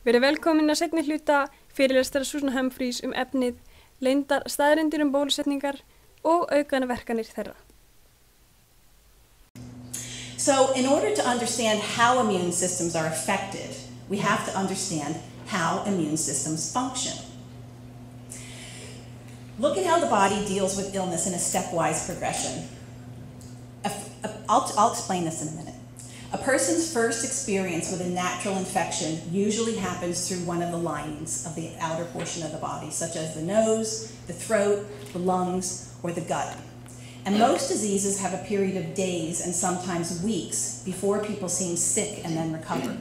Verið velkomin að seinni hluta fyrirlestara Suzanne Humphries efnið leyndar staðreyndir bólusetningar og aukaverkanir þeirra. So in order to understand how immune systems are affected, we have to understand how immune systems function. Look at how the body deals with illness in a stepwise progression. I'll explain this in a minute. A person's first experience with a natural infection usually happens through one of the linings of the outer portion of the body, such as the nose, the throat, the lungs, or the gut. And most diseases have a period of days and sometimes weeks before people seem sick and then recover.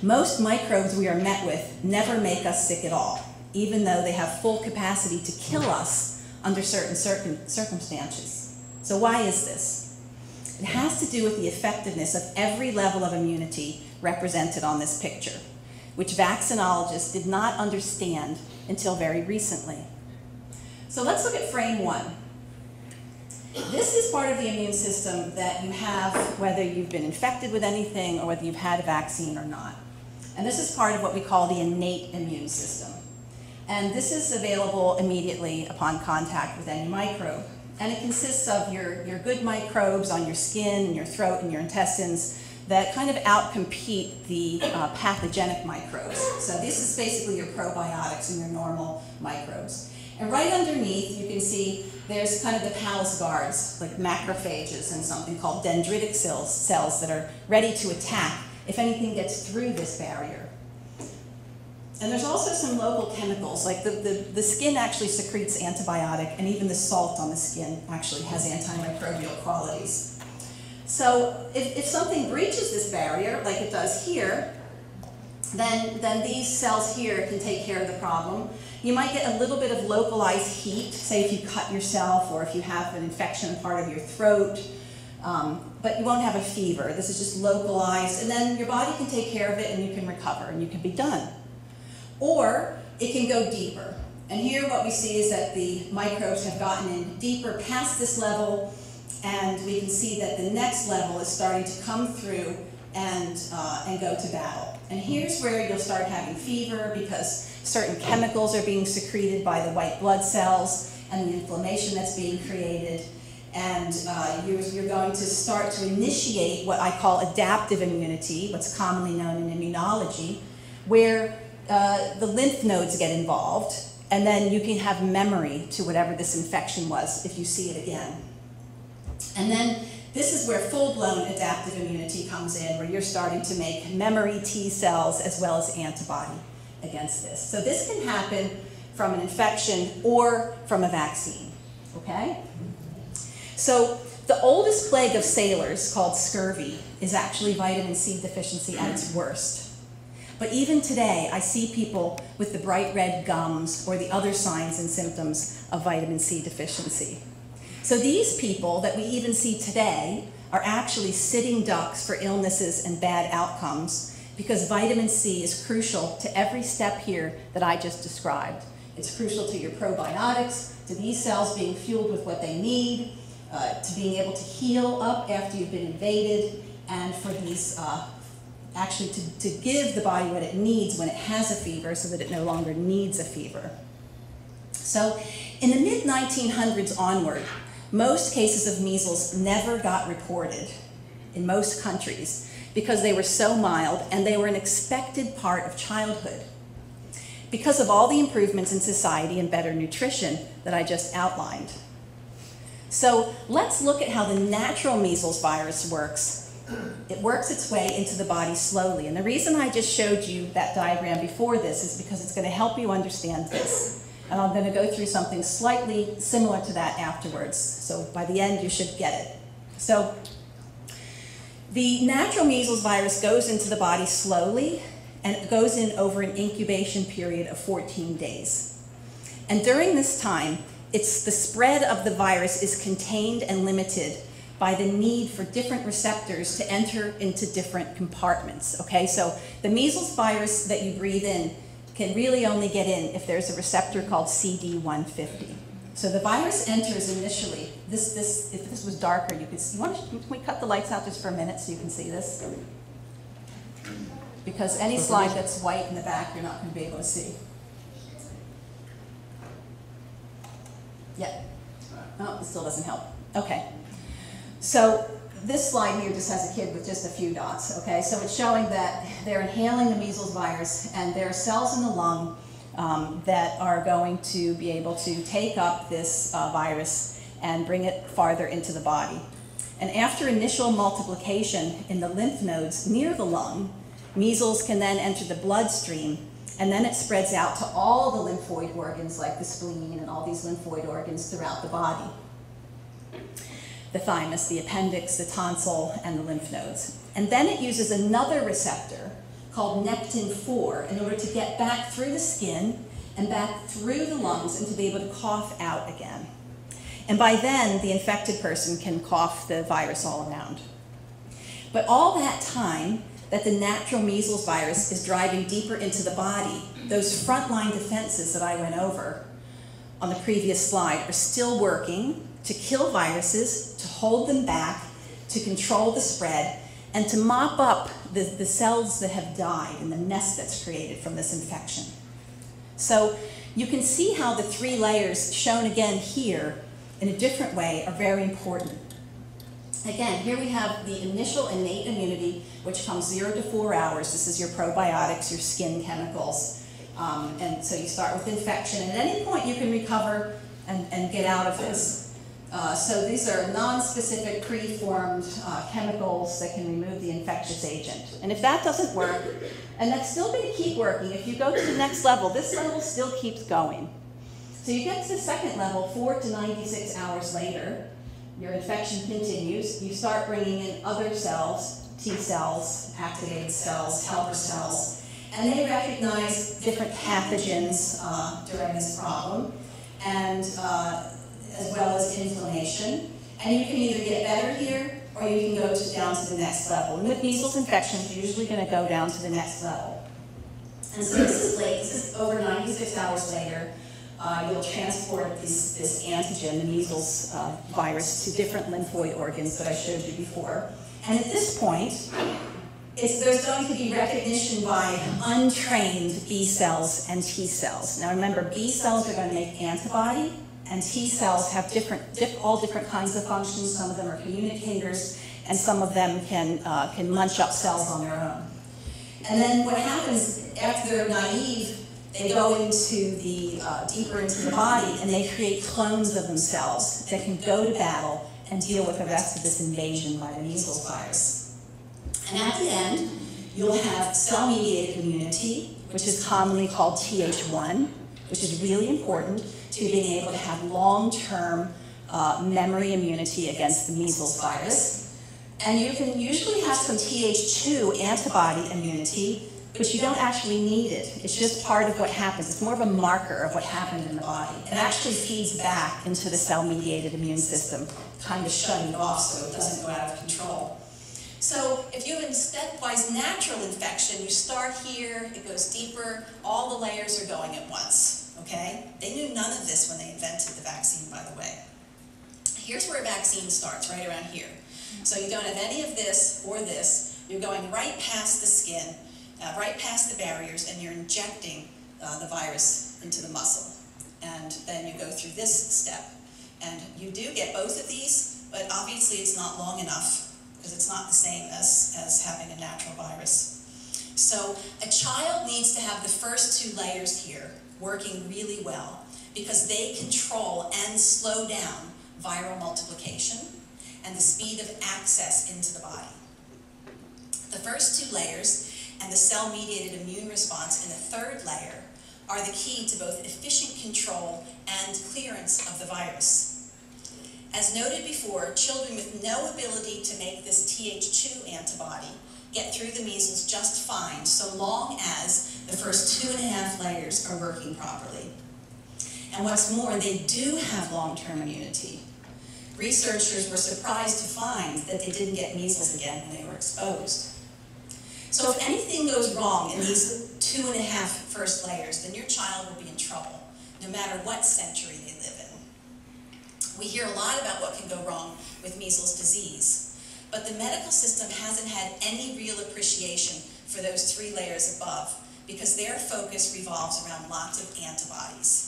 Most microbes we are met with never make us sick at all, even though they have full capacity to kill us under certain circumstances. So why is this? It has to do with the effectiveness of every level of immunity represented on this picture, which vaccinologists did not understand until very recently. So let's look at frame one. This is part of the immune system that you have whether you've been infected with anything or whether you've had a vaccine or not. And this is part of what we call the innate immune system. And this is available immediately upon contact with any microbe. And it consists of your good microbes on your skin and your throat and your intestines that kind of outcompete the pathogenic microbes. So this is basically your probiotics and your normal microbes. And right underneath, you can see there's kind of the palace guards, like macrophages and something called dendritic cells that are ready to attack if anything gets through this barrier. And there's also some local chemicals, like the skin actually secretes antibiotic, and even the salt on the skin actually has antimicrobial qualities. So if something breaches this barrier, like it does here, then these cells here can take care of the problem. You might get a little bit of localized heat, say if you cut yourself or if you have an infection in part of your throat, but you won't have a fever. This is just localized, and then your body can take care of it and you can recover and you can be done. Or it can go deeper. And here what we see is that the microbes have gotten in deeper past this level, and we can see that the next level is starting to come through and go to battle. And here's where you'll start having fever because certain chemicals are being secreted by the white blood cells and the inflammation that's being created. And you're going to start to initiate what I call adaptive immunity, what's commonly known in immunology, where the lymph nodes get involved, and then you can have memory to whatever this infection was if you see it again. And then this is where full-blown adaptive immunity comes in, where you're starting to make memory T cells as well as antibody against this. So this can happen from an infection or from a vaccine, okay? So the oldest plague of sailors, called scurvy, is actually vitamin C deficiency at its worst. But even today, I see people with the bright red gums or the other signs and symptoms of vitamin C deficiency. So these people that we even see today are actually sitting ducks for illnesses and bad outcomes because vitamin C is crucial to every step here that I just described. It's crucial to your probiotics, to these cells being fueled with what they need, to being able to heal up after you've been invaded, and for these actually to give the body what it needs when it has a fever so that it no longer needs a fever. So in the mid-1900s onward, most cases of measles never got reported in most countries because they were so mild and they were an expected part of childhood because of all the improvements in society and better nutrition that I just outlined. So let's look at how the natural measles virus works. It works its way into the body slowly. And the reason I just showed you that diagram before this is because it's going to help you understand this. And I'm going to go through something slightly similar to that afterwards. So by the end, you should get it. So the natural measles virus goes into the body slowly, and it goes in over an incubation period of 14 days. And during this time, the spread of the virus is contained and limited by the need for different receptors to enter into different compartments, okay? So the measles virus that you breathe in can really only get in if there's a receptor called CD150. So the virus enters initially. If this was darker, you could see. Can we cut the lights out just for a minute so you can see this? because any slide that's white in the back, you're not going to be able to see. Yeah. Oh, it still doesn't help. Okay. So this slide here just has a kid with just a few dots, okay? So it's showing that they're inhaling the measles virus, and there are cells in the lung that are going to be able to take up this virus and bring it farther into the body. And after initial multiplication in the lymph nodes near the lung, measles can then enter the bloodstream, and then it spreads out to all the lymphoid organs like the spleen and all these lymphoid organs throughout the body. The thymus, the appendix, the tonsil, and the lymph nodes. And then it uses another receptor called Nectin-4 in order to get back through the skin and back through the lungs and to be able to cough out again. And by then, the infected person can cough the virus all around. But all that time that the natural measles virus is driving deeper into the body, those frontline defenses that I went over on the previous slide are still working to kill viruses, to hold them back, to control the spread, and to mop up the cells that have died and the nest that's created from this infection. So you can see how the 3 layers shown again here in a different way are very important. Again, here we have the initial innate immunity, which comes 0 to 4 hours. This is your probiotics, your skin chemicals. And so you start with infection, and at any point you can recover and get out of this. So these are non-specific preformed chemicals that can remove the infectious agent. And if that doesn't work, and that's still going to keep working, if you go to the next level, this level still keeps going. So you get to the second level 4 to 96 hours later, your infection continues, you start bringing in other cells, T cells, activated cells, helper cells, and they recognize different pathogens during this problem, and as well as inflammation. And you can either get better here, or you can go down to the next level. And with measles infections, you're usually going to go down to the next level. And so this is late, this is over 96 hours later. You'll transport this antigen, the measles virus, to different lymphoid organs that I showed you before. And at this point, there's going to be recognition by untrained B cells and T cells. Now remember, B cells are going to make antibody, and T cells have all different kinds of functions. Some of them are communicators, and some of them can munch up cells on their own. And then what happens after they're naive, they go into deeper into the body, and they create clones of themselves that can go to battle and deal with the rest of this invasion by the measles virus. And at the end, you'll have cell-mediated immunity, which is commonly called Th1, which is really important to being able to have long-term memory immunity against the measles virus. And you can usually have some Th2 antibody immunity, but you don't actually need it. It's just part of what happens. It's more of a marker of what happened in the body. It actually feeds back into the cell-mediated immune system, kind of shutting it off so it doesn't go out of control. So if you have a stepwise natural infection, you start here, it goes deeper, all the layers are going at once, okay? They knew none of this when they invented the vaccine, by the way. Here's where a vaccine starts, right around here. So you don't have any of this or this. You're going right past the skin, right past the barriers, and you're injecting the virus into the muscle. And then you go through this step. And you do get both of these, but obviously it's not long enough, because it's not the same as having a natural virus. So a child needs to have the first 2 layers here working really well, because they control and slow down viral multiplication and the speed of access into the body. The first 2 layers and the cell-mediated immune response in the 3rd layer are the key to both efficient control and clearance of the virus. As noted before, children with no ability to make this Th2 antibody get through the measles just fine, so long as the first 2.5 layers are working properly. And what's more, they do have long-term immunity. Researchers were surprised to find that they didn't get measles again when they were exposed. So if anything goes wrong in these 2.5 first layers, then your child will be in trouble, no matter what century they live in. We hear a lot about what can go wrong with measles disease, but the medical system hasn't had any real appreciation for those 3 layers above, because their focus revolves around lots of antibodies.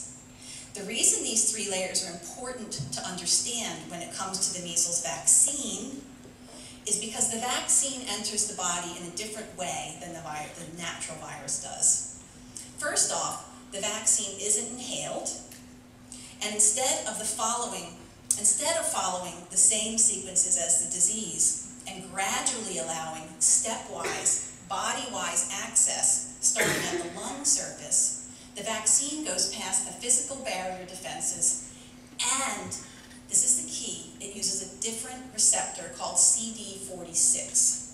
The reason these 3 layers are important to understand when it comes to the measles vaccine is because the vaccine enters the body in a different way than the natural virus does. First off, the vaccine isn't inhaled, and instead of following the same sequences as the disease and gradually allowing stepwise, body-wise access starting at the lung surface, the vaccine goes past the physical barrier defenses, and this is the key, it uses a different receptor called CD46.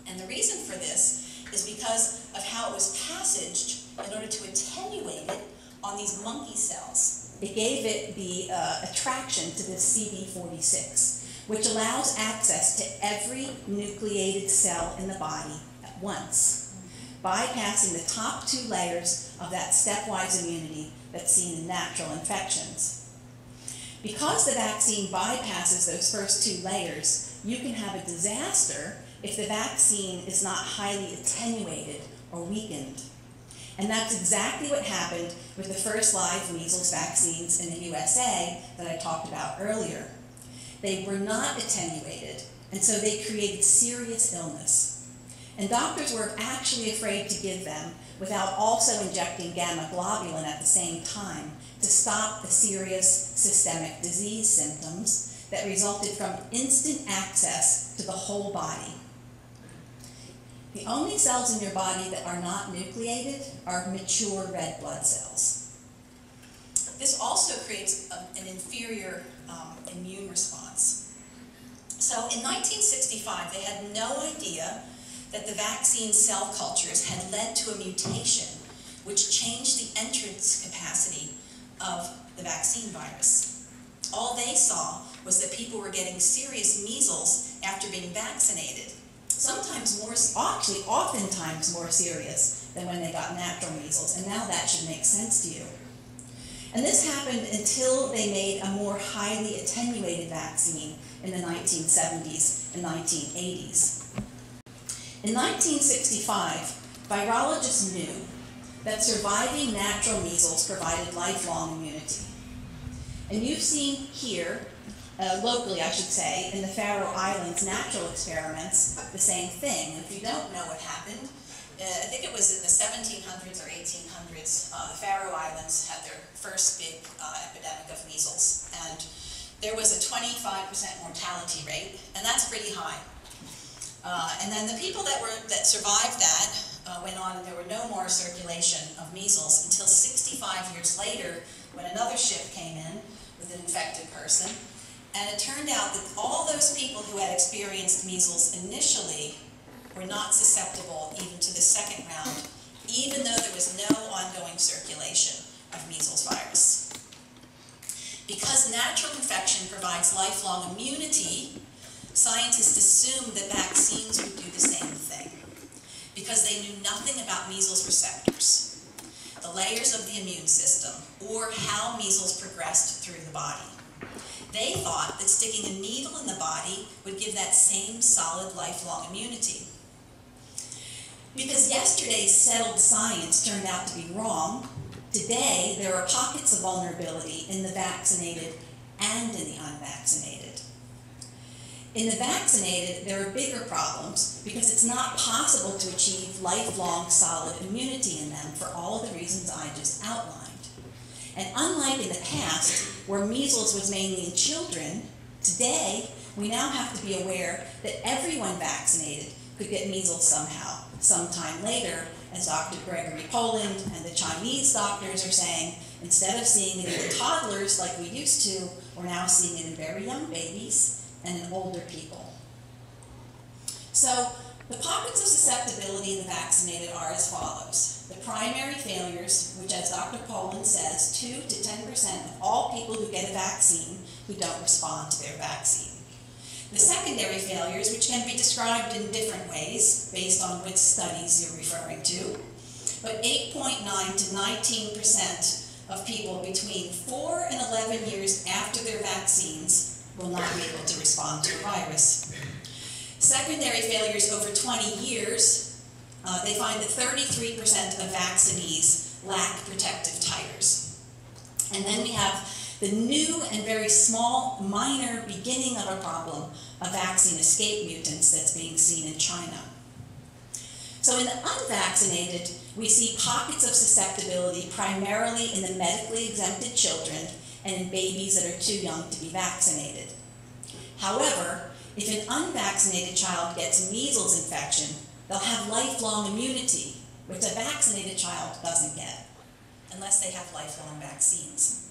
And the reason for this is because of how it was passaged in order to attenuate it on these monkey cells. It gave it the attraction to this CD46, which allows access to every nucleated cell in the body at once, bypassing the top 2 layers of that stepwise immunity that's seen in natural infections. Because the vaccine bypasses those first 2 layers, you can have a disaster if the vaccine is not highly attenuated or weakened. And that's exactly what happened with the first live measles vaccines in the USA that I talked about earlier. They were not attenuated, and so they created serious illness. And doctors were actually afraid to give them without also injecting gamma globulin at the same time to stop the serious systemic disease symptoms that resulted from instant access to the whole body. The only cells in your body that are not nucleated are mature red blood cells. This also creates an inferior immune response. So in 1965, they had no idea that the vaccine cell cultures had led to a mutation which changed the entrance capacity of the vaccine virus. All they saw was that people were getting serious measles after being vaccinated. Sometimes more, actually oftentimes more serious than when they got natural measles, and now that should make sense to you. And this happened until they made a more highly attenuated vaccine in the 1970s and 1980s. In 1965, virologists knew that surviving natural measles provided lifelong immunity. And you've seen here, locally I should say, in the Faroe Islands natural experiments, the same thing. And if you don't know what happened, I think it was in the 1700s or 1800s, the Faroe Islands had their first big epidemic of measles. And there was a 25% mortality rate, and that's pretty high. And then the people that survived that went on, and there were no more circulation of measles until 65 years later, when another ship came in with an infected person. And it turned out that all those people who had experienced measles initially were not susceptible even to the second round, even though there was no ongoing circulation of measles virus. Because natural infection provides lifelong immunity, scientists assumed that vaccines would do the same thing, because they knew nothing about measles receptors, the layers of the immune system, or how measles progressed through the body. They thought that sticking a needle in the body would give that same solid lifelong immunity. Because yesterday's settled science turned out to be wrong, today there are pockets of vulnerability in the vaccinated and in the unvaccinated. In the vaccinated, there are bigger problems because it's not possible to achieve lifelong solid immunity in them for all of the reasons I just outlined. And unlike in the past, where measles was mainly in children, today we now have to be aware that everyone vaccinated could get measles somehow, sometime later, as Dr. Gregory Poland and the Chinese doctors are saying, instead of seeing it in toddlers like we used to, we're now seeing it in very young babies and in older people. So the pockets of susceptibility in the vaccinated are as follows. The primary failures, which as Dr. Poland says, 2 to 10% of all people who get a vaccine who don't respond to their vaccine. The secondary failures, which can be described in different ways based on which studies you're referring to, but 8.9 to 19% of people between 4 and 11 years after their vaccines will not be able to respond to a virus. Secondary failures over 20 years, they find that 33% of vaccinees lack protective titers. And then we have the new and very small, minor beginning of a problem of vaccine escape mutants that's being seen in China. So in the unvaccinated, we see pockets of susceptibility primarily in the medically exempted children and in babies that are too young to be vaccinated. However, if an unvaccinated child gets measles infection, they'll have lifelong immunity, which a vaccinated child doesn't get, unless they have lifelong vaccines.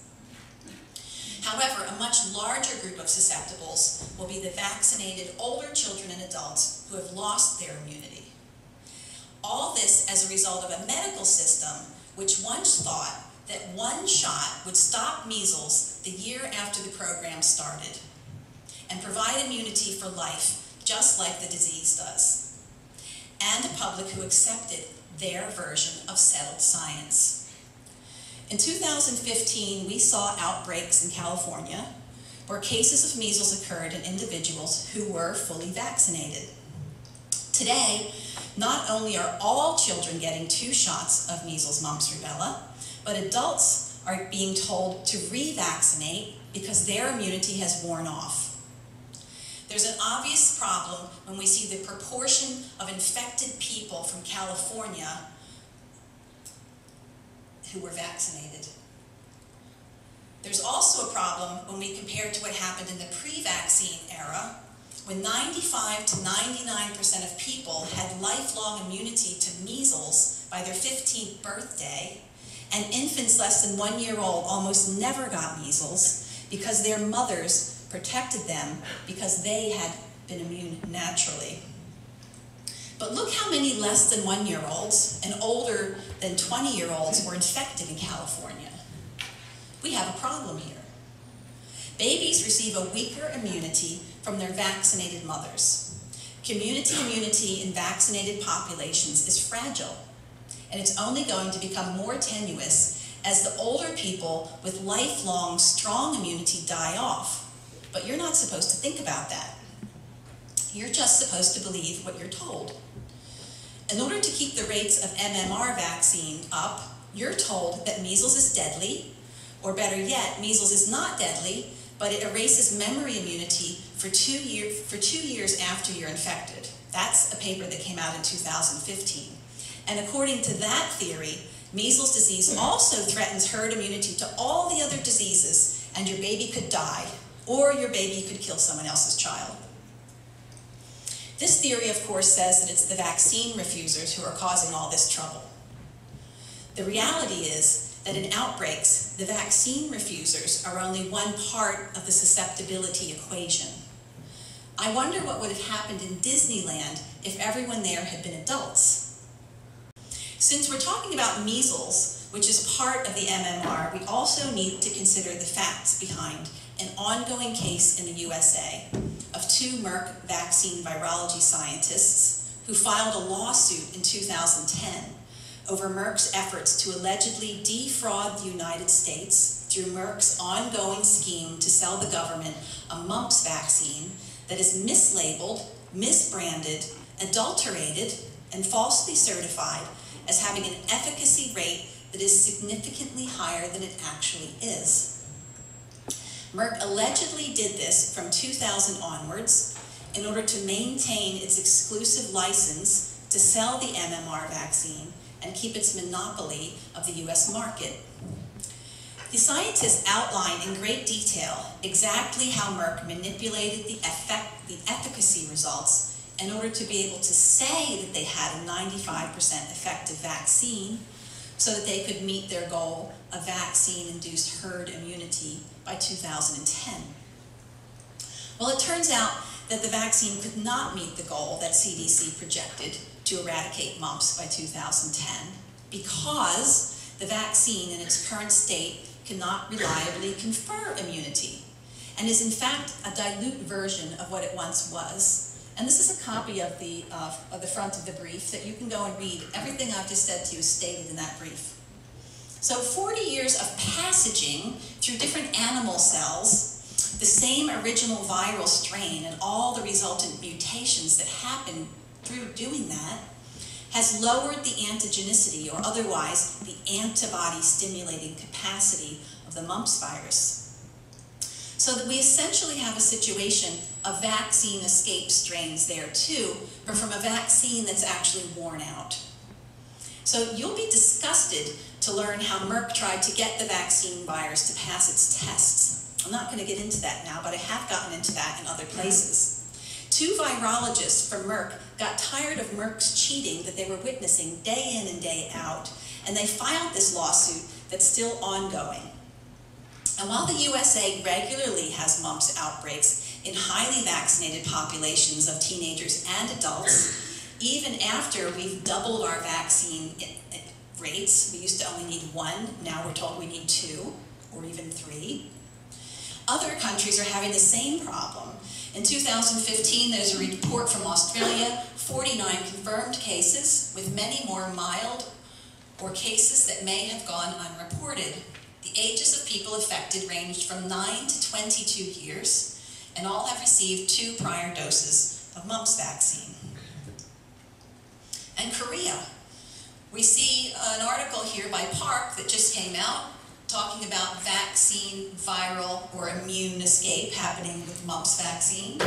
However, a much larger group of susceptibles will be the vaccinated older children and adults who have lost their immunity. All this as a result of a medical system which once thought that one shot would stop measles the year after the program started and provide immunity for life, just like the disease does, and a public who accepted their version of settled science. In 2015, we saw outbreaks in California where cases of measles occurred in individuals who were fully vaccinated. Today, not only are all children getting 2 shots of measles, mumps, rubella, but adults are being told to revaccinate because their immunity has worn off. There's an obvious problem when we see the proportion of infected people from California who were vaccinated. There's also a problem when we compare to what happened in the pre-vaccine era, when 95 to 99% of people had lifelong immunity to measles by their 15th birthday, and infants less than 1 year old almost never got measles because their mothers protected them because they had been immune naturally. But look how many less than 1 year olds and older than 20-year-olds were infected in California. We have a problem here. Babies receive a weaker immunity from their vaccinated mothers. Community immunity in vaccinated populations is fragile, and it's only going to become more tenuous as the older people with lifelong strong immunity die off. But you're not supposed to think about that. You're just supposed to believe what you're told. In order to keep the rates of MMR vaccine up, you're told that measles is deadly, or better yet, measles is not deadly, but it erases memory immunity for 2 years after you're infected. That's a paper that came out in 2015. And according to that theory, measles disease also threatens herd immunity to all the other diseases, and your baby could die, or your baby could kill someone else's child. This theory, of course, says that it's the vaccine refusers who are causing all this trouble. The reality is that in outbreaks, the vaccine refusers are only one part of the susceptibility equation. I wonder what would have happened in Disneyland if everyone there had been adults. Since we're talking about measles, which is part of the MMR, we also need to consider the facts behind an ongoing case in the USA of 2 Merck vaccine virology scientists who filed a lawsuit in 2010 over Merck's efforts to allegedly defraud the United States through Merck's ongoing scheme to sell the government a mumps vaccine that is mislabeled, misbranded, adulterated, and falsely certified as having an efficacy rate that is significantly higher than it actually is. Merck allegedly did this from 2000 onwards in order to maintain its exclusive license to sell the MMR vaccine and keep its monopoly of the US market. The scientists outline in great detail exactly how Merck manipulated the efficacy results in order to be able to say that they had a 95% effective vaccine so that they could meet their goal of vaccine-induced herd immunity by 2010. Well, it turns out that the vaccine could not meet the goal that CDC projected to eradicate mumps by 2010 because the vaccine in its current state cannot reliably confer immunity and is in fact a dilute version of what it once was. And this is a copy of the front of the brief that you can go and read. Everything I've just said to you is stated in that brief. So 40 years of passaging through different animal cells, the same original viral strain and all the resultant mutations that happen through doing that has lowered the antigenicity, or otherwise the antibody-stimulating capacity of the mumps virus. So that we essentially have a situation of vaccine escape strains there too, but from a vaccine that's actually worn out. So you'll be disgusted to learn how Merck tried to get the vaccine virus to pass its tests. I'm not going to get into that now, but I have gotten into that in other places. 2 virologists from Merck got tired of Merck's cheating that they were witnessing day in and day out, and they filed this lawsuit that's still ongoing. And while the USA regularly has mumps outbreaks in highly vaccinated populations of teenagers and adults, even after we've doubled our vaccine rates, we used to only need 1, now we're told we need 2 or even 3. Other countries are having the same problem. In 2015, there's a report from Australia, 49 confirmed cases, with many more mild or cases that may have gone unreported. The ages of people affected ranged from 9 to 22 years, and all have received 2 prior doses of mumps vaccine. And Korea. We see an article here by Park that just came out talking about vaccine viral or immune escape happening with mumps vaccine,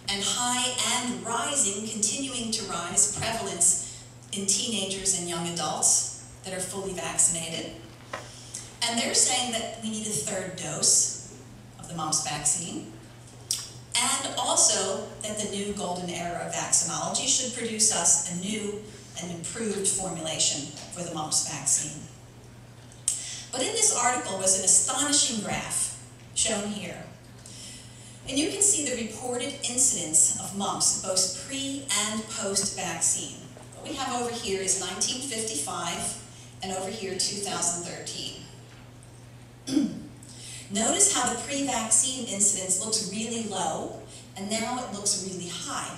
and high and rising, continuing to rise, prevalence in teenagers and young adults that are fully vaccinated. And they're saying that we need a 3rd dose of the mumps vaccine, and also that the new golden era of vaccinology should produce us a new and improved formulation for the mumps vaccine. But in this article was an astonishing graph shown here. And you can see the reported incidence of mumps both pre and post-vaccine. What we have over here is 1955 and over here 2013. Notice how the pre-vaccine incidence looks really low, and now it looks really high.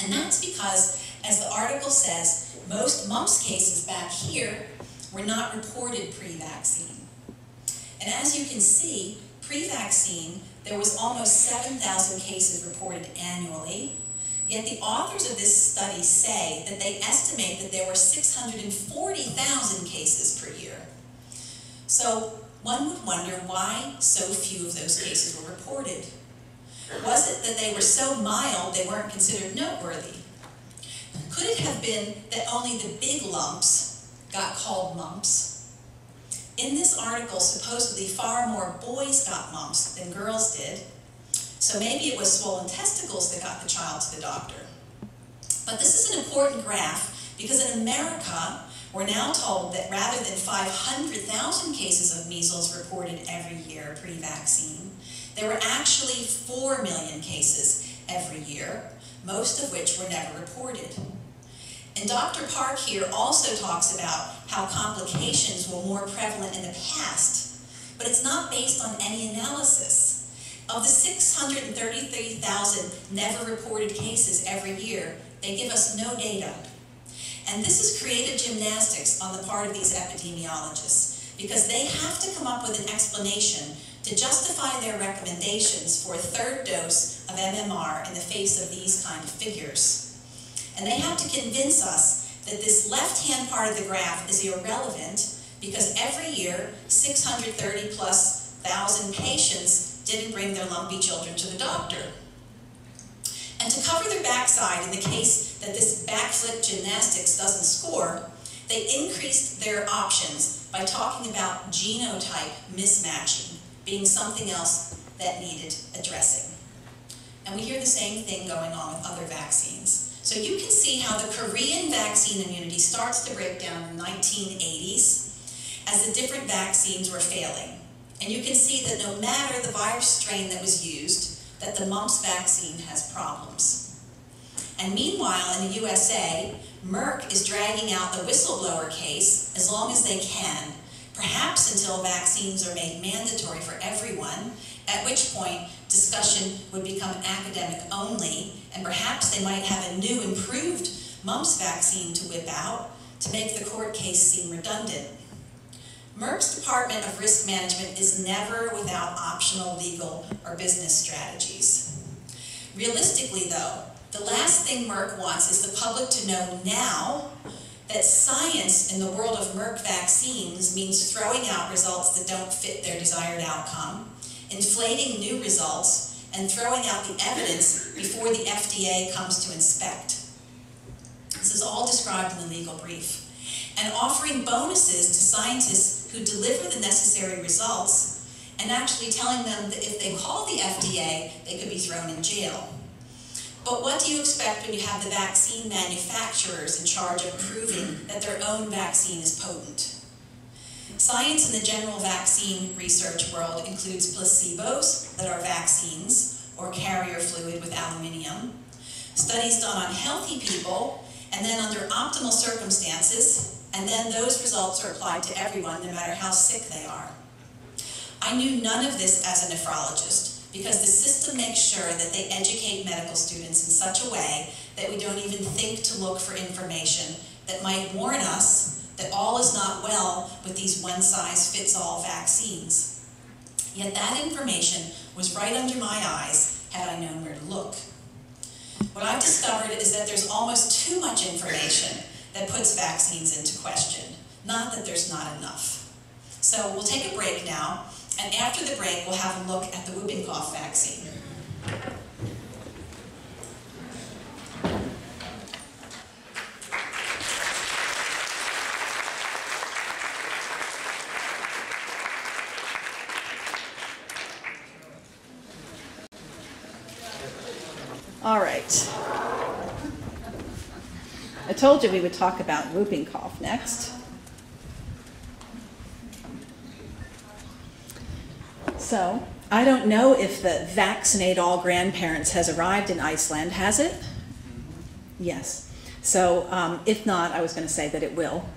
And that's because, as the article says, most mumps cases back here were not reported pre-vaccine. And as you can see, pre-vaccine, there was almost 7,000 cases reported annually, yet the authors of this study say that they estimate that there were 640,000 cases per year. So one would wonder why so few of those cases were reported. Was it that they were so mild they weren't considered noteworthy? Could it have been that only the big lumps got called mumps? In this article, supposedly far more boys got mumps than girls did, so maybe it was swollen testicles that got the child to the doctor. But this is an important graph because in America, we're now told that rather than 500,000 cases of measles reported every year pre-vaccine, there were actually 4 million cases every year, most of which were never reported. And Dr. Park here also talks about how complications were more prevalent in the past, but it's not based on any analysis. Of the 633,000 never reported cases every year, they give us no data. And this is creative gymnastics on the part of these epidemiologists, because they have to come up with an explanation to justify their recommendations for a 3rd dose of MMR in the face of these kind of figures. And they have to convince us that this left-hand part of the graph is irrelevant because every year 630,000+ patients didn't bring their lumpy children to the doctor. And to cover their backside in the case that this backflip gymnastics doesn't score, they increased their options by talking about genotype mismatching being something else that needed addressing. And we hear the same thing going on with other vaccines. So you can see how the Korean vaccine immunity starts to break down in the 1980s as the different vaccines were failing. And you can see that no matter the virus strain that was used, that the mumps vaccine has problems. And meanwhile, in the USA, Merck is dragging out the whistleblower case as long as they can, perhaps until vaccines are made mandatory for everyone, at which point discussion would become academic only, and perhaps they might have a new improved mumps vaccine to whip out to make the court case seem redundant. Merck's Department of Risk Management is never without optional legal or business strategies. Realistically though, The last thing Merck wants is the public to know now that science in the world of Merck vaccines means throwing out results that don't fit their desired outcome, inflating new results, and throwing out the evidence before the FDA comes to inspect. This is all described in the legal brief. And offering bonuses to scientists who deliver the necessary results, and actually telling them that if they call the FDA, they could be thrown in jail. But what do you expect when you have the vaccine manufacturers in charge of proving that their own vaccine is potent? Science in the general vaccine research world includes placebos that are vaccines or carrier fluid with aluminium, studies done on healthy people, and then under optimal circumstances, and then those results are applied to everyone no matter how sick they are. I knew none of this as a nephrologist, because the system makes sure that they educate medical students in such a way that we don't even think to look for information that might warn us that all is not well with these one-size-fits-all vaccines. Yet that information was right under my eyes had I known where to look. What I've discovered is that there's almost too much information that puts vaccines into question, not that there's not enough. So we'll take a break now. And after the break, we'll have a look at the whooping cough vaccine. All right. I told you we would talk about whooping cough next. So, I don't know if the Vaccinate All Grandparents has arrived in Iceland, has it? Yes. So, if not, I was going to say that it will.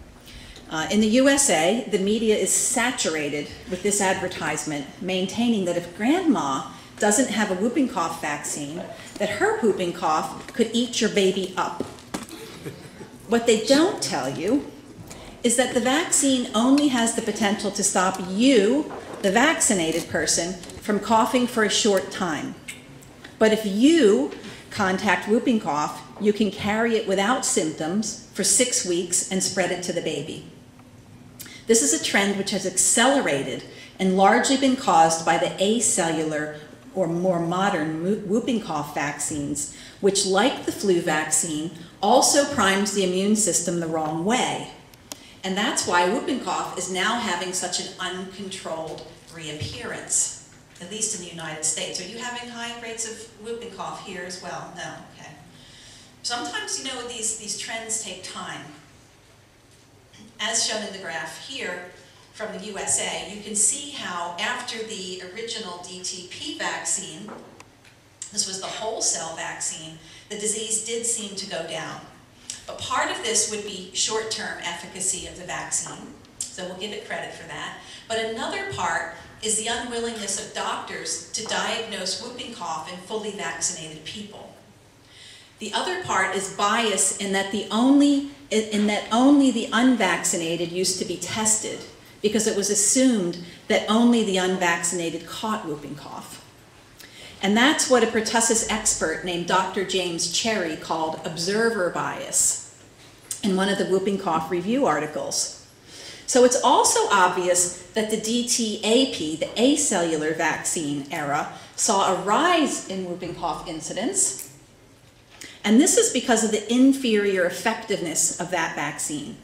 In the USA, the media is saturated with this advertisement, maintaining that if grandma doesn't have a whooping cough vaccine, that her whooping cough could eat your baby up. What they don't tell you is that the vaccine only has the potential to stop you, the vaccinated person, from coughing for a short time. But if you contact whooping cough, you can carry it without symptoms for 6 weeks and spread it to the baby. This is a trend which has accelerated and largely been caused by the acellular or more modern whooping cough vaccines, which, like the flu vaccine, also primes the immune system the wrong way. And that's why whooping cough is now having such an uncontrolled reappearance, at least in the United States. Are you having high rates of whooping cough here as well? No, okay. Sometimes, you know, these trends take time. As shown in the graph here from the USA, you can see how after the original DTP vaccine, this was the whole cell vaccine, the disease did seem to go down. But part of this would be short-term efficacy of the vaccine, so we'll give it credit for that. But another part is the unwillingness of doctors to diagnose whooping cough in fully vaccinated people. The other part is bias in that only the unvaccinated used to be tested, because it was assumed that only the unvaccinated caught whooping cough. And that's what a pertussis expert named Dr. James Cherry called observer bias in one of the whooping cough review articles. So it's also obvious that the DTaP, the acellular vaccine era, saw a rise in whooping cough incidence. And this is because of the inferior effectiveness of that vaccine.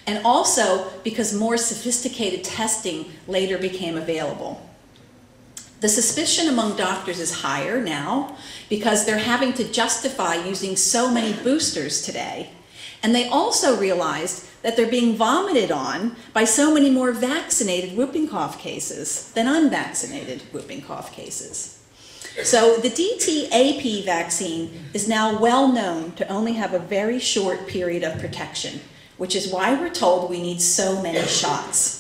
And also because more sophisticated testing later became available. The suspicion among doctors is higher now because they're having to justify using so many boosters today. And they also realized that they're being vomited on by so many more vaccinated whooping cough cases than unvaccinated whooping cough cases. So the DTaP vaccine is now well known to only have a very short period of protection, which is why we're told we need so many shots.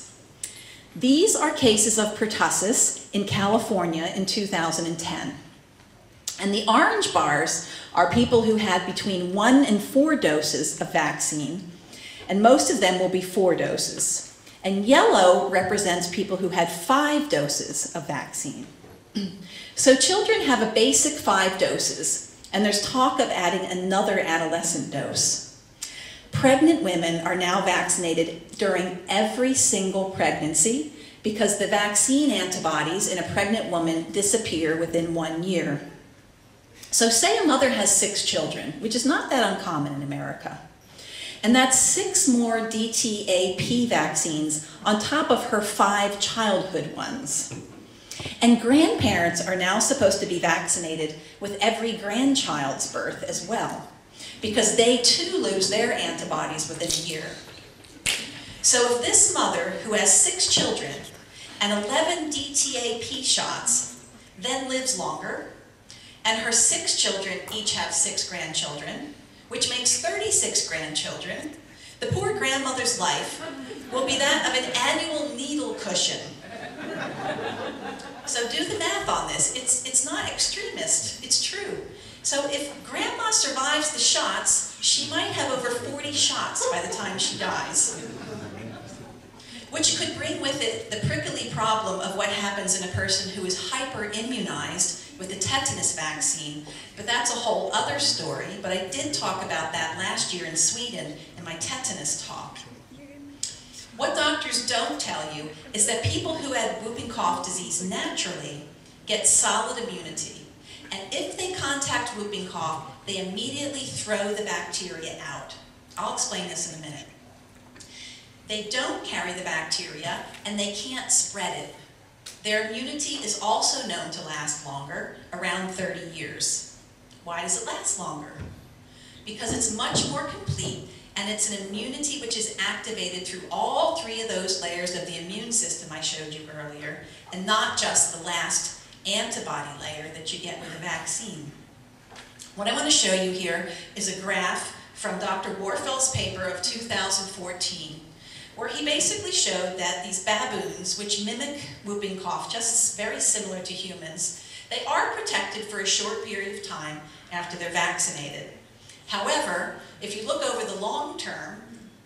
These are cases of pertussis in California in 2010. And the orange bars are people who had between 1 and 4 doses of vaccine, and most of them will be 4 doses. And yellow represents people who had 5 doses of vaccine. So children have a basic 5 doses, And there's talk of adding another adolescent dose. Pregnant women are now vaccinated during every single pregnancy because the vaccine antibodies in a pregnant woman disappear within 1 year. So say a mother has 6 children, which is not that uncommon in America. And that's 6 more DTaP vaccines on top of her 5 childhood ones. And grandparents are now supposed to be vaccinated with every grandchild's birth as well, because they too lose their antibodies within a year. So if this mother who has 6 children and 11 DTaP shots then lives longer, and her 6 children each have 6 grandchildren, which makes 36 grandchildren, the poor grandmother's life will be that of an annual needle cushion. So do the math on this. It's not extremist, it's true. So if grandma survives the shots, she might have over 40 shots by the time she dies. Which could bring with it the prickly problem of what happens in a person who is hyper-immunized with the tetanus vaccine, but that's a whole other story, but I did talk about that last year in Sweden in my tetanus talk. What doctors don't tell you is that people who had whooping cough disease naturally get solid immunity, and if they contact whooping cough, they immediately throw the bacteria out. I'll explain this in a minute. They don't carry the bacteria, and they can't spread it. Their immunity is also known to last longer, around 30 years. Why does it last longer? Because it's much more complete, and it's an immunity which is activated through all 3 of those layers of the immune system I showed you earlier, and not just the last antibody layer that you get with a vaccine. What I want to show you here is a graph from Dr. Warfeld's paper of 2014, where he basically showed that these baboons, which mimic whooping cough, just very similar to humans, they are protected for a short period of time after they're vaccinated. However, if you look over the long term,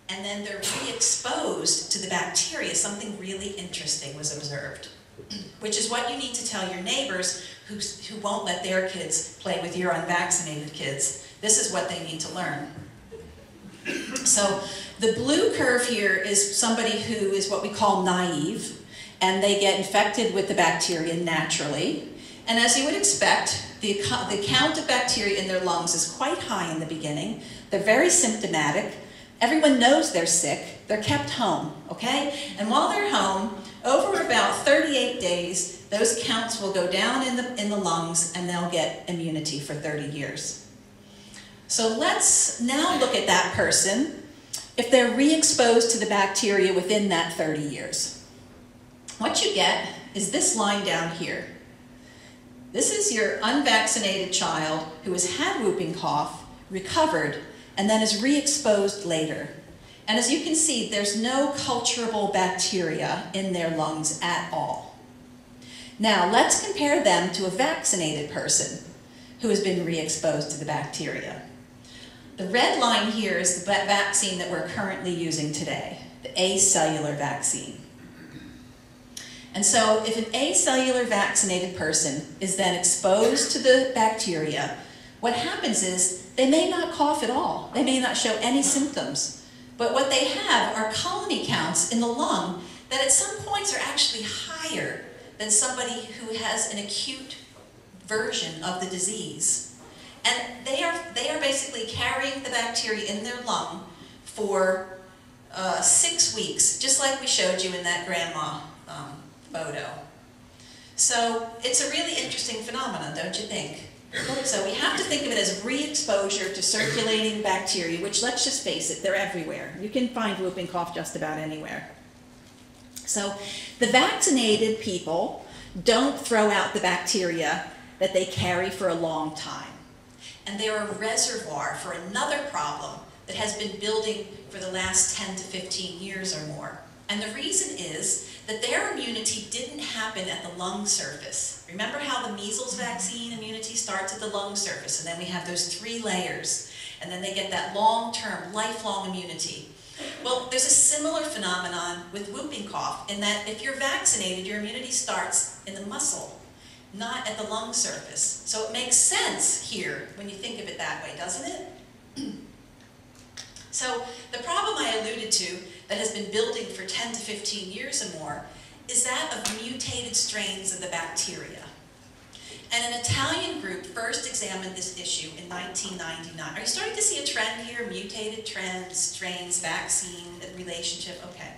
and then they're re-exposed to the bacteria, something really interesting was observed, which is what you need to tell your neighbors who won't let their kids play with your unvaccinated kids. This is what they need to learn. So the blue curve here is somebody who is what we call naive, and they get infected with the bacteria naturally. And as you would expect, the count of bacteria in their lungs is quite high in the beginning. They're very symptomatic. Everyone knows they're sick. They're kept home, okay? And while they're home, over about 38 days, those counts will go down in the lungs, and they'll get immunity for 30 years. So let's now look at that person if they're re-exposed to the bacteria within that 30 years. What you get is this line down here. This is your unvaccinated child who has had whooping cough, recovered, and then is re-exposed later. And as you can see, there's no culturable bacteria in their lungs at all. Now, let's compare them to a vaccinated person who has been re-exposed to the bacteria. The red line here is the vaccine that we're currently using today, the acellular vaccine. And so if an acellular vaccinated person is then exposed to the bacteria, what happens is they may not cough at all. They may not show any symptoms. But what they have are colony counts in the lung that at some points are actually higher than somebody who has an acute version of the disease. And they are basically carrying the bacteria in their lung for 6 weeks, just like we showed you in that grandma photo. So it's a really interesting phenomenon, don't you think? So we have to think of it as re-exposure to circulating bacteria, which, let's just face it, they're everywhere. You can find whooping cough just about anywhere. So the vaccinated people don't throw out the bacteria that they carry for a long time. And they're a reservoir for another problem that has been building for the last 10 to 15 years or more. And the reason is that their immunity didn't happen at the lung surface. Remember how the measles vaccine immunity starts at the lung surface, and then we have those 3 layers, and then they get that long-term, lifelong immunity. Well, there's a similar phenomenon with whooping cough in that if you're vaccinated, your immunity starts in the muscle. not at the lung surface. So it makes sense here when you think of it that way, doesn't it? So the problem I alluded to that has been building for 10 to 15 years or more is that of mutated strains of the bacteria. And an Italian group first examined this issue in 1999. Are you starting to see a trend here? Mutated trends, strains, vaccine relationship? Okay.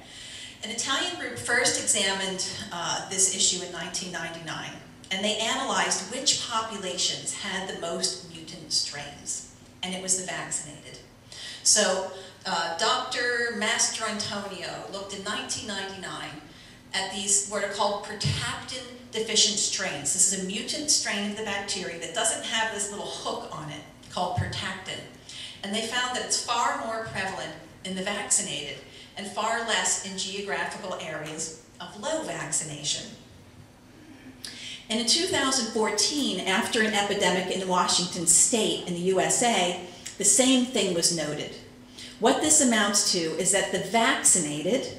An Italian group first examined this issue in 1999, and they analyzed which populations had the most mutant strains, and it was the vaccinated. So Dr. Mastrantonio looked in 1999 at these what are called protactin deficient strains. This is a mutant strain of the bacteria that doesn't have this little hook on it called protactin. And they found that it's far more prevalent in the vaccinated and far less in geographical areas of low vaccination. And in 2014, after an epidemic in Washington State in the USA, the same thing was noted. What this amounts to is that the vaccinated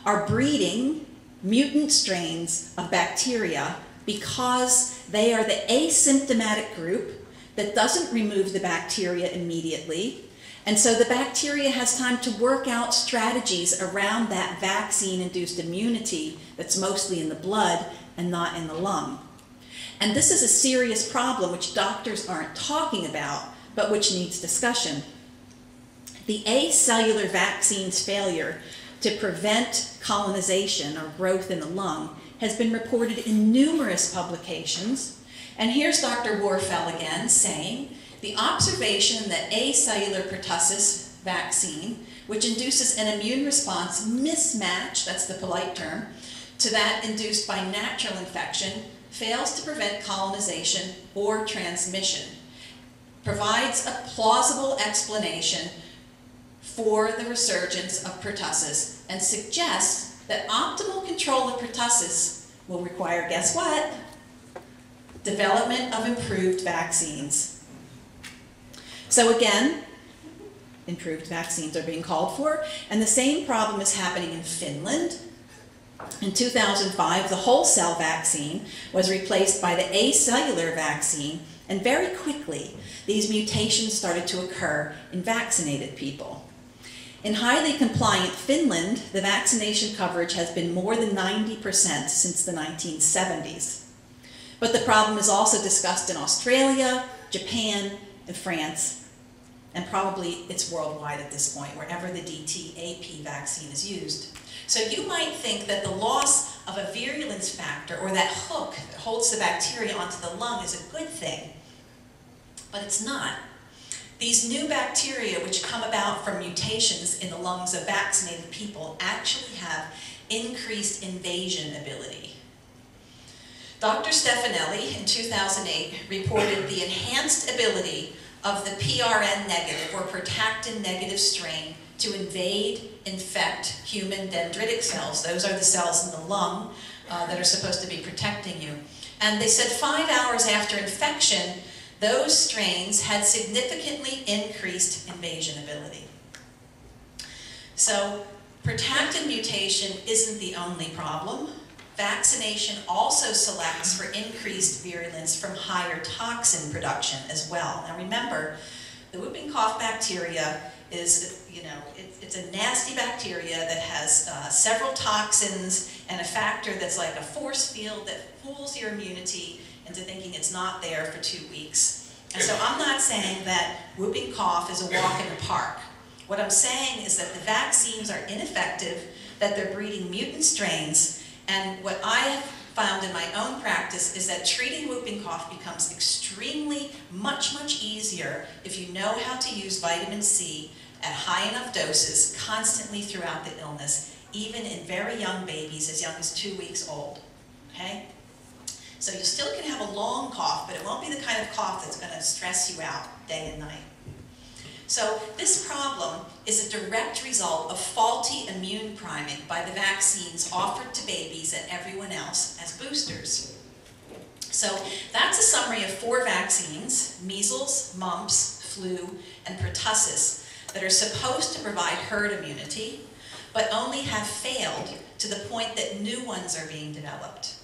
are breeding mutant strains of bacteria because they are the asymptomatic group that doesn't remove the bacteria immediately, and so the bacteria has time to work out strategies around that vaccine-induced immunity that's mostly in the blood and not in the lung. And this is a serious problem which doctors aren't talking about, but which needs discussion. The acellular vaccine's failure to prevent colonization or growth in the lung has been reported in numerous publications. And here's Dr. Warfel again saying, the observation that acellular pertussis vaccine, which induces an immune response mismatch, that's the polite term, to that induced by natural infection, fails to prevent colonization or transmission, provides a plausible explanation for the resurgence of pertussis and suggests that optimal control of pertussis will require, guess what? Development of improved vaccines. So again, improved vaccines are being called for, and the same problem is happening in Finland. In 2005, the whole cell vaccine was replaced by the acellular vaccine, and very quickly, these mutations started to occur in vaccinated people. In highly compliant Finland, the vaccination coverage has been more than 90% since the 1970s. But the problem is also discussed in Australia, Japan, and France, and probably it's worldwide at this point, wherever the DTaP vaccine is used. So you might think that the loss of a virulence factor, or that hook that holds the bacteria onto the lung, is a good thing, but it's not. These new bacteria, which come about from mutations in the lungs of vaccinated people, actually have increased invasion ability. Dr. Stefanelli in 2008 reported the enhanced ability of the PRN negative or protactin negative strain to invade, infect human dendritic cells. Those are the cells in the lung that are supposed to be protecting you. And they said 5 hours after infection, those strains had significantly increased invasion ability. So protactin mutation isn't the only problem. Vaccination also selects for increased virulence from higher toxin production as well. Now remember, the whooping cough bacteria is, it's a nasty bacteria that has several toxins and a factor that's like a force field that fools your immunity into thinking it's not there for 2 weeks. And so I'm not saying that whooping cough is a walk in the park. What I'm saying is that the vaccines are ineffective, that they're breeding mutant strains, and what I have found in my own practice is that treating whooping cough becomes extremely much easier if you know how to use vitamin C at high enough doses constantly throughout the illness, even in very young babies as young as 2 weeks old, okay? So you still can have a long cough, but it won't be the kind of cough that's going to stress you out day and night. So this problem is a direct result of faulty immune priming by the vaccines offered to babies and everyone else as boosters. So that's a summary of 4 vaccines, measles, mumps, flu, and pertussis, that are supposed to provide herd immunity, but only have failed to the point that new ones are being developed.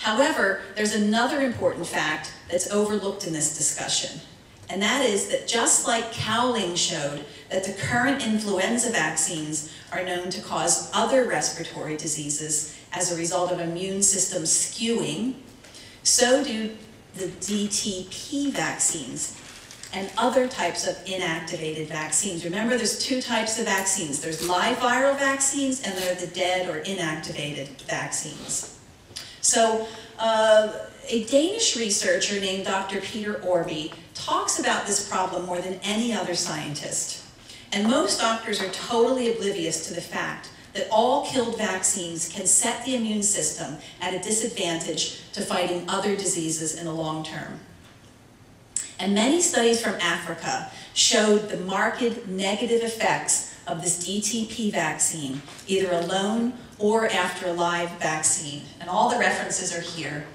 However, there's another important fact that's overlooked in this discussion, and that is that just like Cowling showed that the current influenza vaccines are known to cause other respiratory diseases as a result of immune system skewing, so do the DTP vaccines and other types of inactivated vaccines. Remember, there's two types of vaccines. There's live viral vaccines, and there are the dead or inactivated vaccines. So a Danish researcher named Dr. Peter Orby talks about this problem more than any other scientist. And most doctors are totally oblivious to the fact that all killed vaccines can set the immune system at a disadvantage to fighting other diseases in the long term. And many studies from Africa showed the marked negative effects of this DTP vaccine, either alone or after a live vaccine. And all the references are here.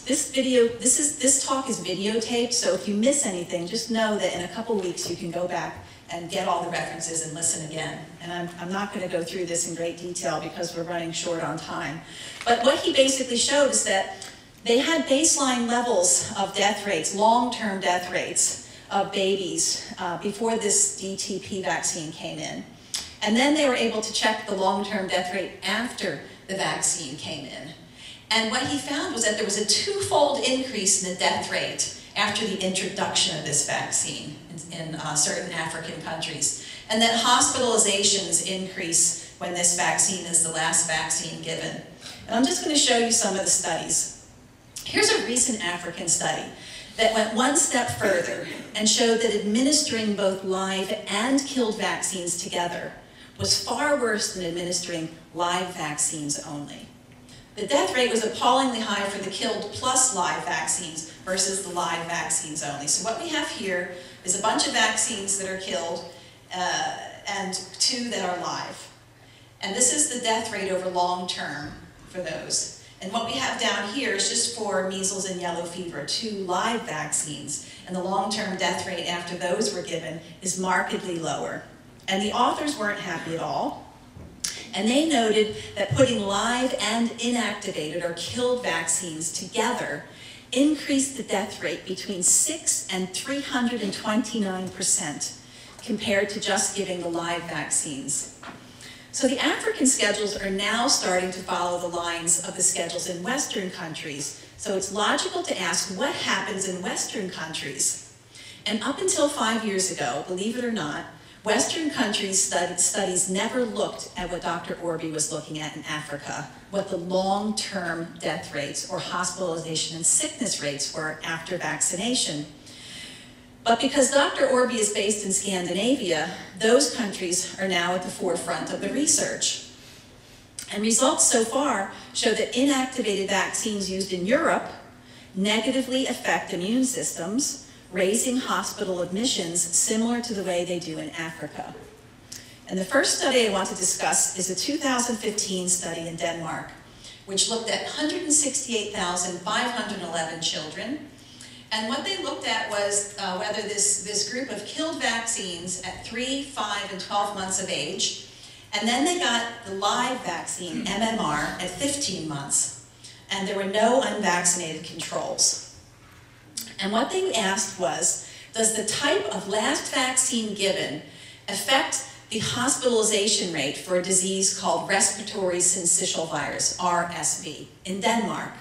This talk is videotaped, so if you miss anything, just know that in a couple weeks you can go back and get all the references and listen again. And I'm not going to go through this in great detail because we're running short on time. But what he basically showed is that they had baseline levels of death rates, long-term death rates of babies before this DTP vaccine came in. And then they were able to check the long-term death rate after the vaccine came in. And what he found was that there was a twofold increase in the death rate after the introduction of this vaccine in certain African countries. And that hospitalizations increase when this vaccine is the last vaccine given. And I'm just going to show you some of the studies. Here's a recent African study that went one step further and showed that administering both live and killed vaccines together was far worse than administering live vaccines only. The death rate was appallingly high for the killed plus live vaccines versus the live vaccines only. So what we have here is a bunch of vaccines that are killed and 2 that are live. And this is the death rate over long term for those. And what we have down here is just for measles and yellow fever, 2 live vaccines. And the long-term death rate after those were given is markedly lower. And the authors weren't happy at all. And they noted that putting live and inactivated or killed vaccines together increased the death rate between 6 and 329% compared to just giving the live vaccines. So the African schedules are now starting to follow the lines of the schedules in Western countries. So it's logical to ask what happens in Western countries. And up until 5 years ago, believe it or not, Western countries' studies never looked at what Dr. Orby was looking at in Africa, what the long-term death rates or hospitalization and sickness rates were after vaccination. But because Dr. Orby is based in Scandinavia, those countries are now at the forefront of the research. And results so far show that inactivated vaccines used in Europe negatively affect immune systems, raising hospital admissions similar to the way they do in Africa. And the first study I want to discuss is a 2015 study in Denmark, which looked at 168,511 children. And what they looked at was whether this group of killed vaccines at 3, 5, and 12 months of age, and then they got the live vaccine, MMR, at 15 months. And there were no unvaccinated controls. And what they asked was, does the type of last vaccine given affect the hospitalization rate for a disease called respiratory syncytial virus, RSV, in Denmark?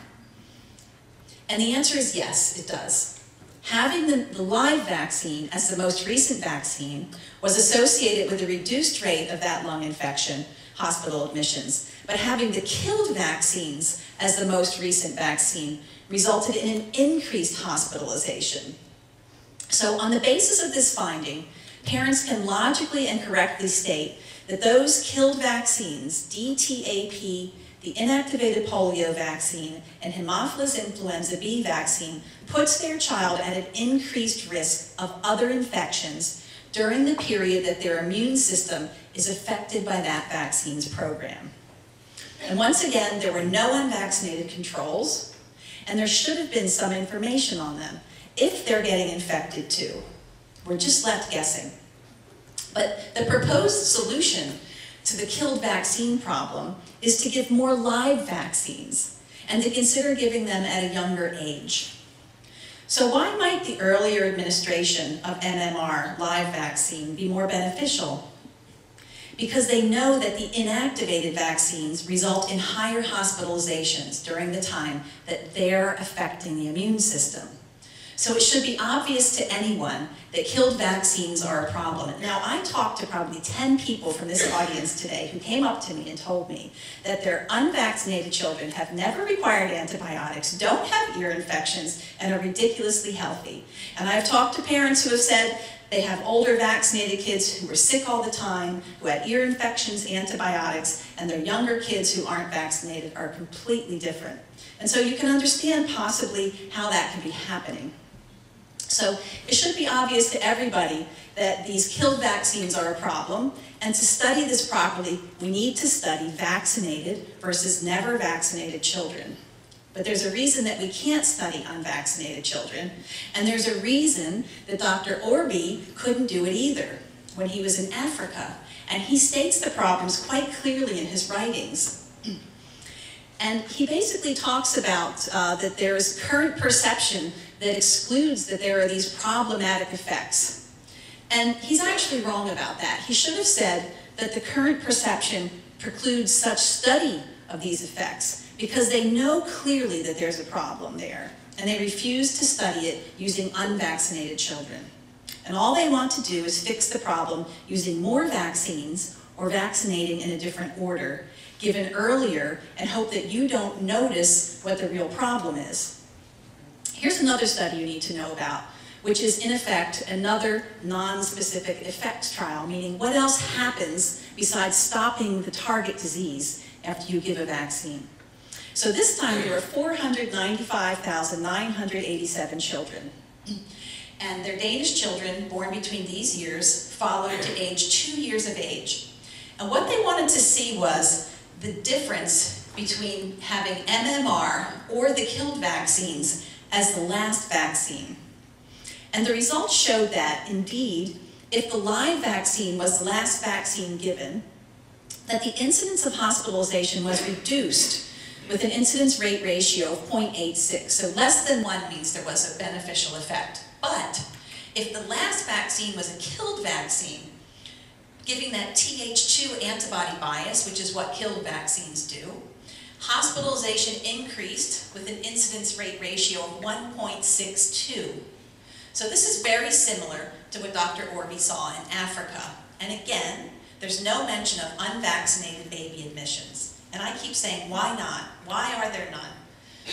And the answer is yes, it does. Having the live vaccine as the most recent vaccine was associated with a reduced rate of that lung infection, hospital admissions. But having the killed vaccines as the most recent vaccine resulted in an increased hospitalization. So on the basis of this finding, parents can logically and correctly state that those killed vaccines, DTAP, the inactivated polio vaccine, and Haemophilus influenza B vaccine, puts their child at an increased risk of other infections during the period that their immune system is affected by that vaccine's program. And once again, there were no unvaccinated controls, and there should have been some information on them if they're getting infected too. We're just left guessing. But the proposed solution to the killed vaccine problem is to give more live vaccines. and to consider giving them at a younger age. So why might the earlier administration of MMR live vaccine be more beneficial? Because they know that the inactivated vaccines result in higher hospitalizations during the time that they're affecting the immune system. So it should be obvious to anyone that killed vaccines are a problem. Now, I talked to probably 10 people from this audience today who came up to me and told me that their unvaccinated children have never required antibiotics, don't have ear infections, and are ridiculously healthy. And I've talked to parents who have said they have older vaccinated kids who were sick all the time, who had ear infections, antibiotics, and their younger kids who aren't vaccinated are completely different. And so you can understand possibly how that can be happening. So it should be obvious to everybody that these killed vaccines are a problem, and to study this properly, we need to study vaccinated versus never vaccinated children. But there's a reason that we can't study unvaccinated children, and there's a reason that Dr. Orby couldn't do it either when he was in Africa, and he states the problems quite clearly in his writings. And he basically talks about that there is current perception that excludes that there are these problematic effects. And he's actually wrong about that. He should have said that the current perception precludes such study of these effects because they know clearly that there's a problem there, and they refuse to study it using unvaccinated children. And all they want to do is fix the problem using more vaccines or vaccinating in a different order, given earlier, and hope that you don't notice what the real problem is. Here's another study you need to know about, which is in effect another non-specific effects trial, meaning what else happens besides stopping the target disease after you give a vaccine. So this time there were 495,987 children. And they're Danish children born between these years, followed to age 2 years of age. And what they wanted to see was the difference between having MMR or the killed vaccines as the last vaccine. And the results showed that, indeed, if the live vaccine was the last vaccine given, that the incidence of hospitalization was reduced with an incidence rate ratio of 0.86. So less than 1 means there was a beneficial effect. But if the last vaccine was a killed vaccine, giving that Th2 antibody bias, which is what killed vaccines do, hospitalization increased with an incidence rate ratio of 1.62. So this is very similar to what Dr. Orby saw in Africa. And again, there's no mention of unvaccinated baby admissions. And I keep saying, why not? Why are there none?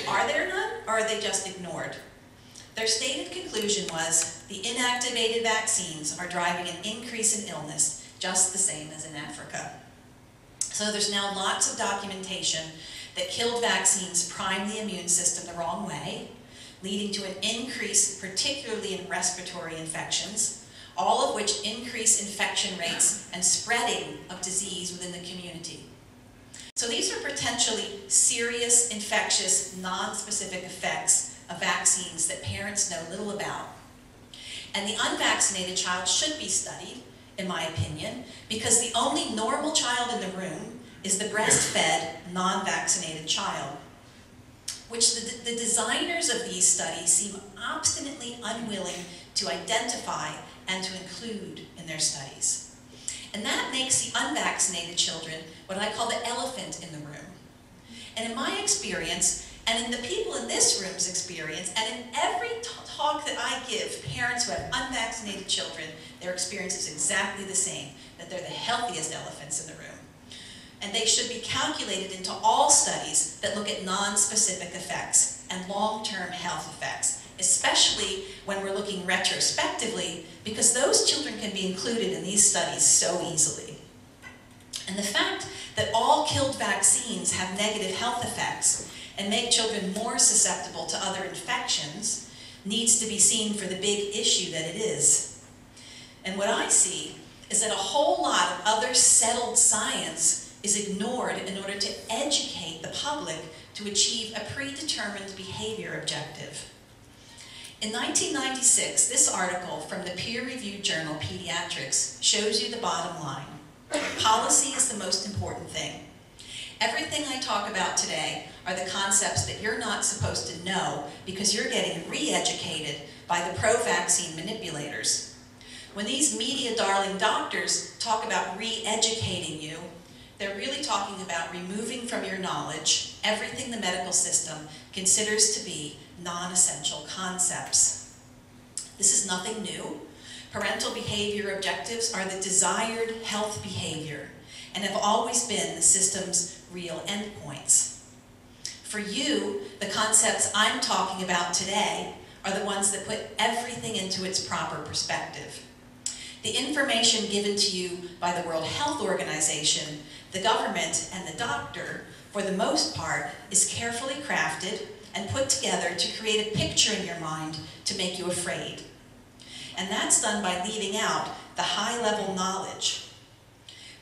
Are there none, or are they just ignored? Their stated conclusion was the inactivated vaccines are driving an increase in illness, just the same as in Africa. So there's now lots of documentation that killed vaccines prime the immune system the wrong way, leading to an increase, particularly in respiratory infections, all of which increase infection rates and spreading of disease within the community. So these are potentially serious, infectious, non-specific effects of vaccines that parents know little about. And the unvaccinated child should be studied, in my opinion, because the only normal child in the room is the breastfed, non-vaccinated child, which the designers of these studies seem obstinately unwilling to identify and to include in their studies. And that makes the unvaccinated children what I call the elephant in the room. And in my experience, and in the people in this room's experience, and in every talk that I give parents who have unvaccinated children, their experience is exactly the same, that they're the healthiest elephants in the room. And they should be calculated into all studies that look at non-specific effects and long-term health effects, especially when we're looking retrospectively, because those children can be included in these studies so easily. And the fact that all killed vaccines have negative health effects and make children more susceptible to other infections needs to be seen for the big issue that it is. And what I see is that a whole lot of other settled science is ignored in order to educate the public to achieve a predetermined behavior objective. In 1996, this article from the peer-reviewed journal Pediatrics shows you the bottom line. Policy is the most important thing. Everything I talk about today are the concepts that you're not supposed to know because you're getting re-educated by the pro-vaccine manipulators. When these media darling doctors talk about re-educating you, they're really talking about removing from your knowledge everything the medical system considers to be non-essential concepts. This is nothing new. Parental behavior objectives are the desired health behavior and have always been the system's real endpoints. For you, the concepts I'm talking about today are the ones that put everything into its proper perspective. The information given to you by the World Health Organization, the government, and the doctor, for the most part, is carefully crafted and put together to create a picture in your mind to make you afraid. And that's done by leaving out the high-level knowledge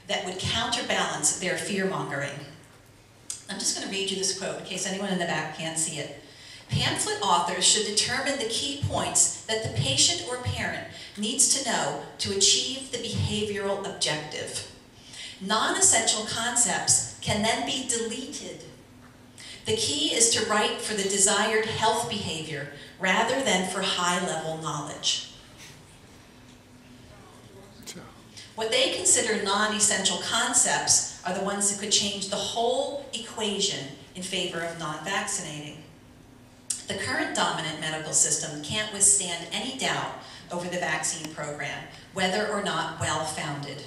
that would counterbalance their fear-mongering. I'm just going to read you this quote in case anyone in the back can't see it. Pamphlet authors should determine the key points that the patient or parent needs to know to achieve the behavioral objective. Non-essential concepts can then be deleted. The key is to write for the desired health behavior rather than for high-level knowledge. What they consider non-essential concepts are the ones that could change the whole equation in favor of non-vaccinating. The current dominant medical system can't withstand any doubt over the vaccine program, whether or not well-founded.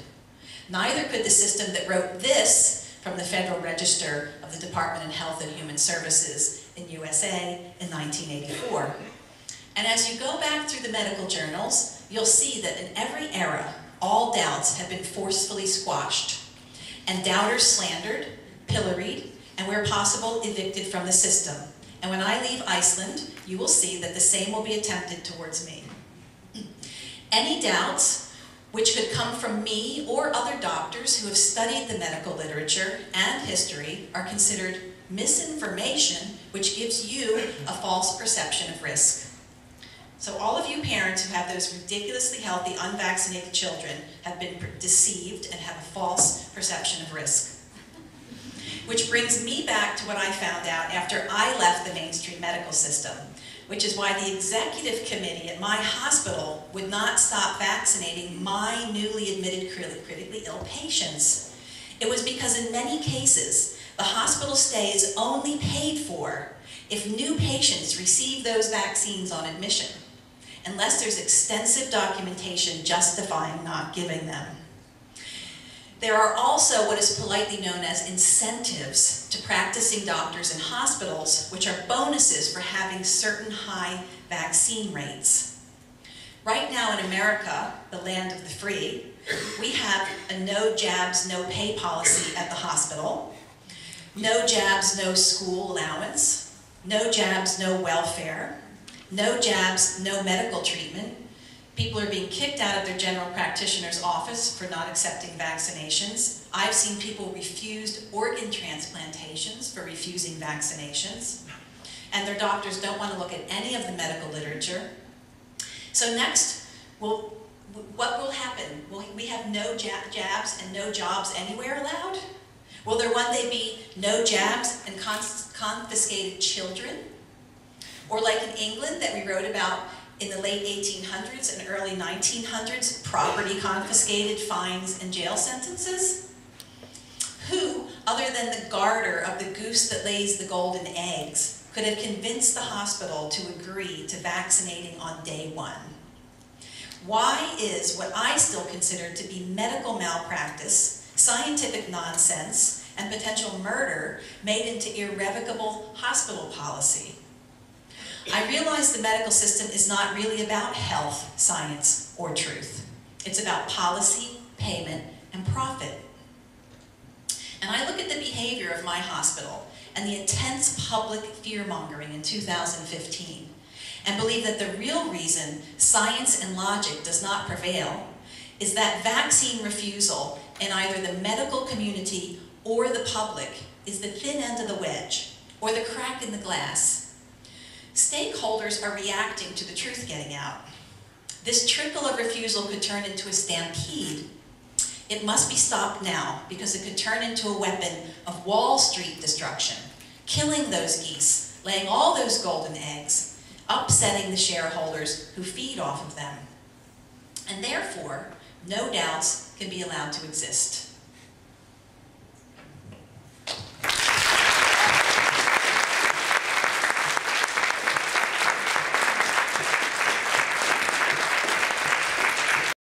Neither could the system that wrote this from the Federal Register of the Department of Health and Human Services in USA in 1984. And as you go back through the medical journals, you'll see that in every era, all doubts have been forcefully squashed, and doubters slandered, pilloried, and where possible, evicted from the system. And when I leave Iceland, you will see that the same will be attempted towards me. Any doubts which could come from me or other doctors who have studied the medical literature and history are considered misinformation, which gives you a false perception of risk. So all of you parents who have those ridiculously healthy, unvaccinated children have been deceived and have a false perception of risk. Which brings me back to what I found out after I left the mainstream medical system, which is why the executive committee at my hospital would not stop vaccinating my newly admitted critically ill patients. It was because in many cases, the hospital stay is only paid for if new patients receive those vaccines on admission, unless there's extensive documentation justifying not giving them. There are also what is politely known as incentives to practicing doctors in hospitals, which are bonuses for having certain high vaccine rates. Right now in America, the land of the free, we have a no jabs, no pay policy at the hospital, no jabs, no school allowance, no jabs, no welfare, no jabs, no medical treatment. People are being kicked out of their general practitioner's office for not accepting vaccinations. I've seen people refused organ transplantations for refusing vaccinations. And their doctors don't want to look at any of the medical literature. So next, what will happen? Will we have no jabs and no jobs anywhere allowed? Will there one day be no jabs and confiscated children? Or like in England that we wrote about in the late 1800s and early 1900s, property confiscated, fines, and jail sentences? Who, other than the garter of the goose that lays the golden eggs, could have convinced the hospital to agree to vaccinating on day one? Why is what I still consider to be medical malpractice, scientific nonsense, and potential murder made into irrevocable hospital policy? I realize the medical system is not really about health, science, or truth. It's about policy, payment, and profit. And I look at the behavior of my hospital and the intense public fear-mongering in 2015 and believe that the real reason science and logic does not prevail is that vaccine refusal in either the medical community or the public is the thin end of the wedge or the crack in the glass. Stakeholders are reacting to the truth getting out. This trickle of refusal could turn into a stampede. It must be stopped now because it could turn into a weapon of Wall Street destruction, killing those geese, laying all those golden eggs, upsetting the shareholders who feed off of them. And therefore, no doubts can be allowed to exist.